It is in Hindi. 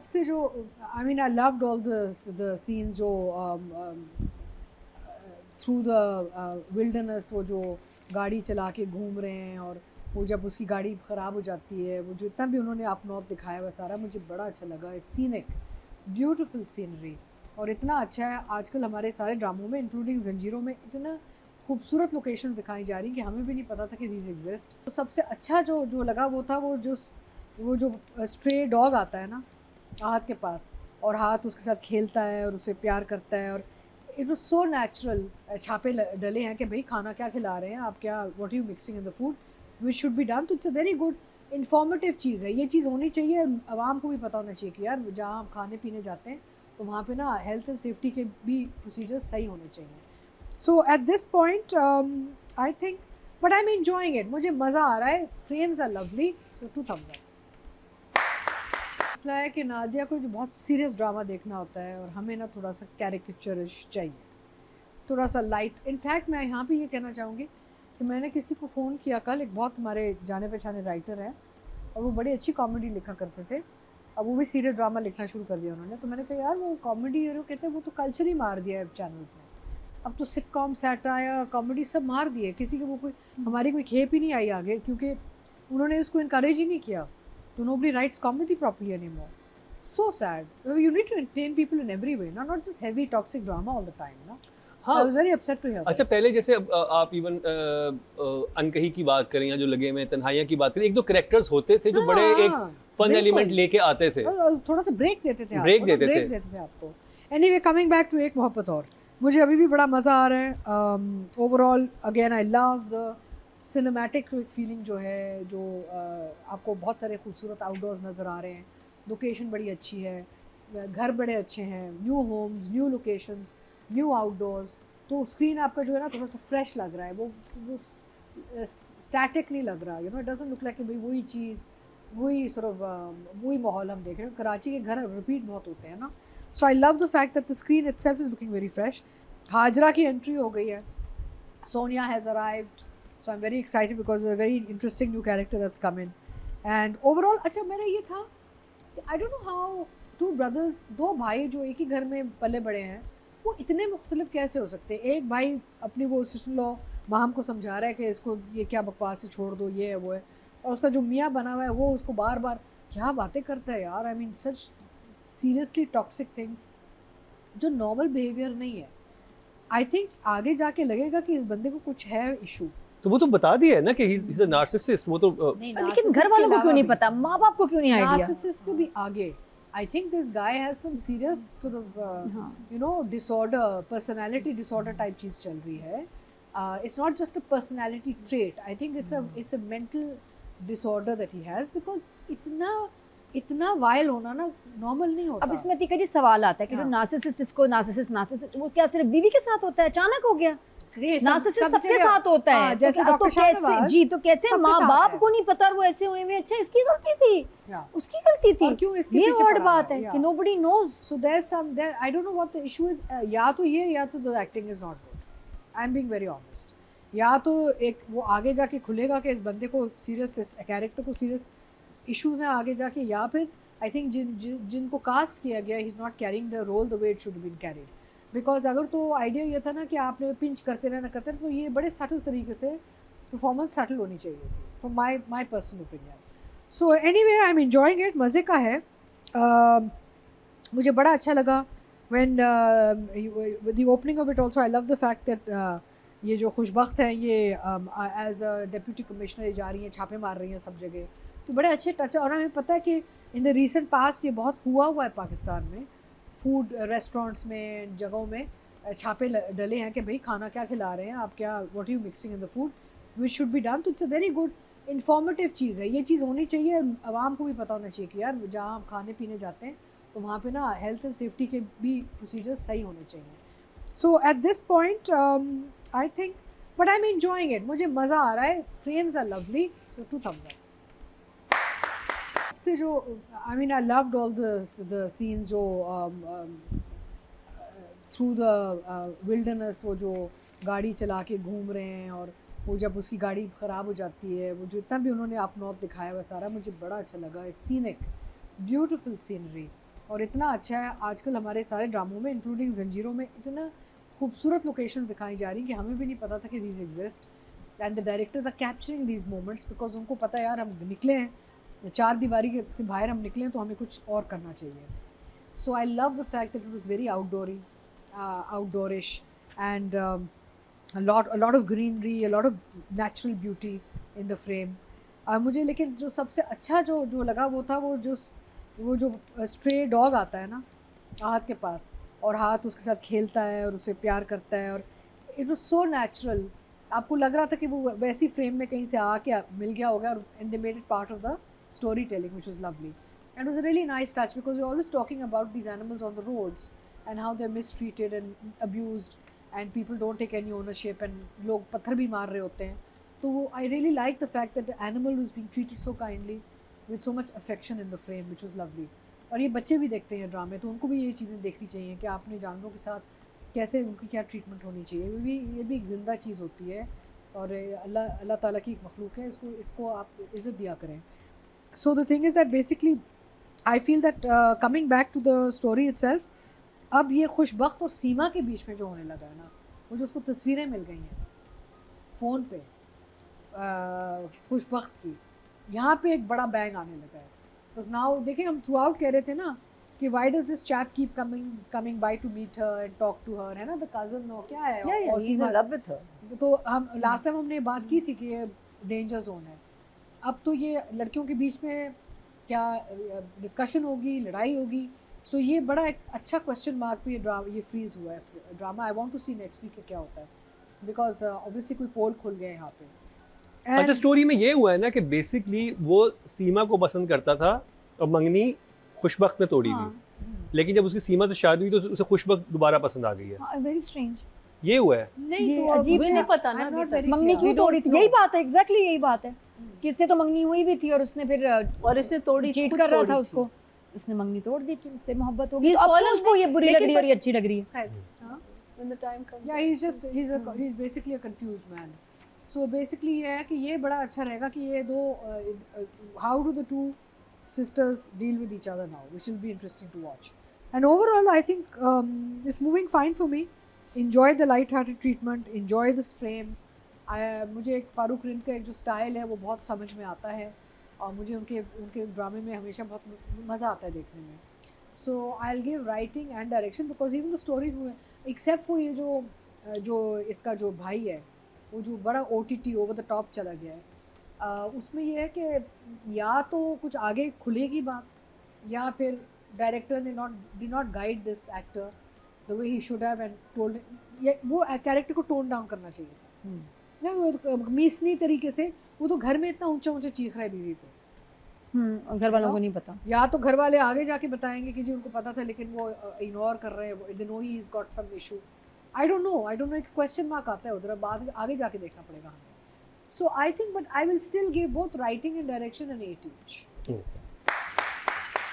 सबसे जो I mean I loved all the scenes जो थ्रू द विल्डरनेस, वो जो गाड़ी चला के घूम रहे हैं और वो जब उसकी गाड़ी ख़राब हो जाती है, वो जो इतना भी उन्होंने अप नॉर्थ दिखाया हुआ सारा मुझे बड़ा अच्छा लगा। सीनिक, ब्यूटीफुल सीनरी, और इतना अच्छा है आजकल हमारे सारे ड्रामों में इंक्लूडिंग जंजीरों में इतना खूबसूरत लोकेशंस दिखाई जा रही कि हमें भी नहीं पता था कि दीज एग्जिस्ट। तो सबसे अच्छा जो जो लगा वो था वो जो स्ट्रे डॉग आता है ना आहत के पास, और हाथ उसके साथ खेलता है और उसे प्यार करता है, और इट वाज सो नेचुरल। छापे डले हैं कि भाई खाना क्या खिला रहे हैं आप, क्या what you mixing in the food which should be done. तो it's a very good informative चीज़ है, ये चीज़ होनी चाहिए, आवाम को भी पता होना चाहिए कि यार जहाँ हम खाने पीने जाते हैं तो वहाँ पे ना हेल्थ एंड सेफ्टी के भी प्रोसीजर्स सही होने चाहिए। So at this point I think but I am enjoying it, मुझे मज़ा आ रहा है, frames are lovely, so 2 thumbs up। मसला है कि नादिया को जो बहुत सीरियस ड्रामा देखना होता है और हमें ना थोड़ा सा कैरिकेचरिश चाहिए, थोड़ा सा लाइट। इनफैक्ट मैं यहाँ पे ये कहना चाहूँगी कि मैंने किसी को फ़ोन किया कल, एक बहुत हमारे जाने पहचाने राइटर हैं और वो बड़ी अच्छी कॉमेडी लिखा करते थे, अब वो भी सीरियस ड्रामा लिखना शुरू कर दिया उन्होंने। तो मैंने कहा यार वो कॉमेडी हीरो कहते हैं वो तो कल्चर ही मार दिया है चैनल्स ने, अब तो सिटकॉम सैटायर कॉमेडी सब मार दिए, किसी के वो कोई हमारी कोई खेप ही नहीं आई आगे, क्योंकि उन्होंने उसको इनकरेज ही नहीं किया। So nobody writes comedy properly anymore. So sad. You need to entertain people in every way, not just heavy toxic drama all the time. No? हाँ, I was very upset to hear अच्छा this. पहले जैसे आप इवन अनकही की बात करें या जो लगे में तन्हाइयाँ की बात करें, एक दो कैरेक्टर्स होते थे जो बड़े एक फन एलिमेंट लेके आते थे और थोड़ा सा ब्रेक देते थे, ब्रेक आपको, देते थे आपको। Anyway, coming back to एक मोहब्बत और, मुझे अभी भी बड़ा मज़ा आ रहा है। Overall again I love the cinematic feeling जो है, जो आपको बहुत सारे खूबसूरत आउटडोर्स नज़र आ रहे हैं, लोकेशन बड़ी अच्छी है, घर बड़े अच्छे हैं, new homes, new locations, new outdoors, तो स्क्रीन आपका जो है ना थोड़ा सा फ्रेश लग रहा है, वो स्टैटिक नहीं लग रहा, you know, it doesn't look like कि भाई वही चीज़, वही वही माहौल हम देख रहे हैं। कराची के घर रिपीट बहुत होते हैं ना, so I love the fact that the screen itself is looking very fresh. Hajra की एंट्री हो गई है, Sonia has arrived, so I'm very excited because it's a very interesting new character that's come in, and overall अच्छा मेरा ये था, I don't know how two brothers, दो भाई जो एक ही घर में पले बड़े हैं, वो इतने मुख्तलिफ कैसे हो सकते हैं। एक भाई अपनी वो सिस्टर लॉ माम को समझा रहा है कि इसको ये क्या बकवास है छोड़ दो, ये है वो है, और उसका जो मियाँ बना हुआ है वो उसको बार बार क्या बातें करता है यार, I mean such seriously toxic things जो नॉर्मल बिहेवियर नहीं है। आई थिंक आगे जाके लगेगा कि इस बंदे को कुछ है इशू, तो वो तो बता दिया है ना कि ही इज अ नार्सिसिस्ट, वो तो लेकिन घर वालों को क्यों नहीं पता, माँ बाप को क्यों नहीं आइडिया? नार्सिसिस्ट से भी आगे I think this guy has some serious sort of you know disorder, personality disorder type चीज़ चल रही है। It's not just a personality trait. I think it's a mental disorder that he has, because इतना वायल होना ना नॉर्मल नहीं होता। अब इसमें तीका जी सवाल आता है कि जो नार्सिसिस्ट, इसको नार्सिसिस्ट वो क्या सिर्फ बीवी के साथ होता है, अचानक हो गया? नार्सिसिस्ट सबके साथ होता है, जैसे तो कैसे जी, तो कैसे माँ बाप को नहीं पता और वो ऐसे हुए में, अच्छा इसकी गलती थी, उसकी गलती थी, क्यों इसके ये पीछे वर्ड पड़ा बात है है कि nobody knows. So there's I don't know what the issue is. या तो ये, या तो the acting is not good. I'm being very honest. या तो एक वो आगे जाके खुलेगा कि इस बंदे को सीरियस, कैरेक्टर को सीरियस इश्यूज हैं आगे जाके, या फिर आई थिंक जिनको कास्ट किया गया he is not carrying the role the way it should been carried. Because अगर तो आइडिया ये था ना कि आपने पिंच करते रहना तो ये बड़े सटल तरीके से परफॉर्मेंस सटल होनी चाहिए थी, for my personal opinion. So anyway I am enjoying it, मज़े का है। मुझे बड़ा अच्छा लगा when the opening of it also. I love the fact that ये जो खुशबख्त हैं ये एज अ डिप्यूटी कमिश्नर जा रही हैं, छापे मार रही हैं सब जगह, तो बड़े अच्छे टच। और हमें पता है कि इन द रीसेंट पास्ट ये बहुत हुआ है पाकिस्तान में, फूड रेस्टोरेंट्स में, जगहों में छापे डले हैं कि भाई खाना क्या खिला रहे हैं आप, क्या what you mixing in the food which should be done. तो it's a very good informative चीज़ है, ये चीज़ होनी चाहिए, आवाम को भी पता होना चाहिए कि यार जहाँ हम खाने पीने जाते हैं तो वहाँ पे ना हेल्थ एंड सेफ्टी के भी प्रोसीजर्स सही होने चाहिए। So at this point I think but I am enjoying it, मुझे मज़ा आ रहा है, frames are lovely, so 2 thumbs up। से जो I mean I loved all the scenes जो थ्रू द विल्डरनेस, वो जो गाड़ी चला के घूम रहे हैं और वो जब उसकी गाड़ी ख़राब हो जाती है, वो जो इतना भी उन्होंने अप नॉर्थ दिखाया हुआ सारा मुझे बड़ा अच्छा लगा। सीनिक, ब्यूटीफुल सीनरी, और इतना अच्छा है आजकल हमारे सारे ड्रामों में इंक्लूडिंग जंजीरों में इतना खूबसूरत लोकेशंस दिखाई जा रही कि हमें भी नहीं पता था कि these exist and the directors are capturing these moments because उनको पता है यार हम निकले हैं चार दीवारी के से बाहर हम निकले हैं तो हमें कुछ और करना चाहिए. So I love the fact that it was very outdoorish and a lot of greenery, a lot of natural beauty in the frame. मुझे लेकिन जो सबसे अच्छा जो लगा वो था वो जो स्ट्रे डॉग आता है ना आहत के पास और हाथ उसके साथ खेलता है और उसे प्यार करता है और इट वाज सो नेचुरल. आपको लग रहा था कि वो वैसी फ्रेम में कहीं से आके मिल गया होगा और and they made it part of the story telling which was lovely. And it was a really nice touch because we're always talking about these animals on the roads and how they're mistreated and abused and people don't take any ownership and लोग पत्थर भी मार रहे होते हैं. तो I really like the fact that the animal was being treated so kindly with so much affection in the frame which was lovely. और ये बच्चे भी देखते हैं ड्रामे तो उनको भी ये चीज़ें देखनी चाहिए कि आपने जानवरों के साथ कैसे उनकी क्या ट्रीटमेंट होनी चाहिए. ये भी एक ज़िंदा चीज़ होती है और अल्लाह ताला की एक मखलूक है. इसको आप इज़्ज़त दिया करें. So the thing is that basically I feel that coming back to the story itself, अब ये खुशबख्त और सीमा के बीच में जो होने लगा है ना वो जो उसको तस्वीरें मिल गई हैं फ़ोन पे खुशबख्त की यहाँ पे एक बड़ा बैंग आने लगा है. बस नाउ देखिए हम थ्रू आउट कह रहे थे ना कि why does this chap keep coming by to meet her and talk to her है ना the cousin और क्या है और he's in love with her. तो हम लास्ट टाइम हमने बात की थी कि ये डेंजर जोन है. अब तो ये लड़कियों के बीच में क्या डिस्कशन होगी लड़ाई होगी. सो ये बड़ा एक अच्छा क्वेश्चन मार्क पे ये फ्रीज हुआ है drama. I want to see next week क्या होता है बिकॉज ऑब्वियसली कोई पोल खुल गया है यहाँ पे. अच्छा स्टोरी में ये हुआ है ना कि बेसिकली वो सीमा को पसंद करता था और मंगनी खुशबख्त ने तोड़ी थी लेकिन जब उसकी सीमा से शादी हुई तो उसे खुशबख्त दोबारा पसंद आ गई है. Very strange. ये हुआ है. नहीं ये तो अजीब मुझे नहीं पता ना मंगनी क्यों तोड़ी थी. यही बात है एग्जैक्टली यही बात है कि इससे तो मंगनी हुई भी थी और उसने फिर और इसने तोड़ी चीट कर रहा था उसको. उसने मंगनी तोड़ दी थी उससे मोहब्बत हो गई. He's अब fallen उसको ये बुरी लग रही है और ये अच्छी लग रही है. when the time comes. Yeah, he's basically a confused man. So basically ये है कि ये बड़ा अच्छा रहेगा कि ये दो how do the two sisters deal with each other now, which will be interesting to watch. And overall I think it's moving fine for me. Enjoy the light-hearted treatment, enjoy the frames. मुझे एक फारूक रिंद का एक जो स्टाइल है वो बहुत समझ में आता है और मुझे उनके ड्रामे में हमेशा बहुत मज़ा आता है देखने में. So I will give writing and direction because even the stories except for ये जो इसका जो भाई है वो जो बड़ा OTT ओवर द टॉप चला गया है उसमें ये है कि या तो कुछ आगे खुलेगी बात या फिर डायरेक्टर ने did not guide this actor the way he should have and told वो कैरेक्टर को टोन डाउन करना चाहिए था ना. वो मीसनी तरीके से वो तो घर में इतना ऊंचा चीख रहा है बीवी को. घर वालों को नहीं पता. या तो घर वाले आगे जाके बताएंगे कि जी उनको पता था लेकिन वो इग्नोर कर रहे हैं. They know he is got some issue. I don't know एक क्वेश्चन मार्क आता है उधर. बाद आगे जाके देखना पड़ेगा हमें. So I think but I will still give both writing and direction an 8 each.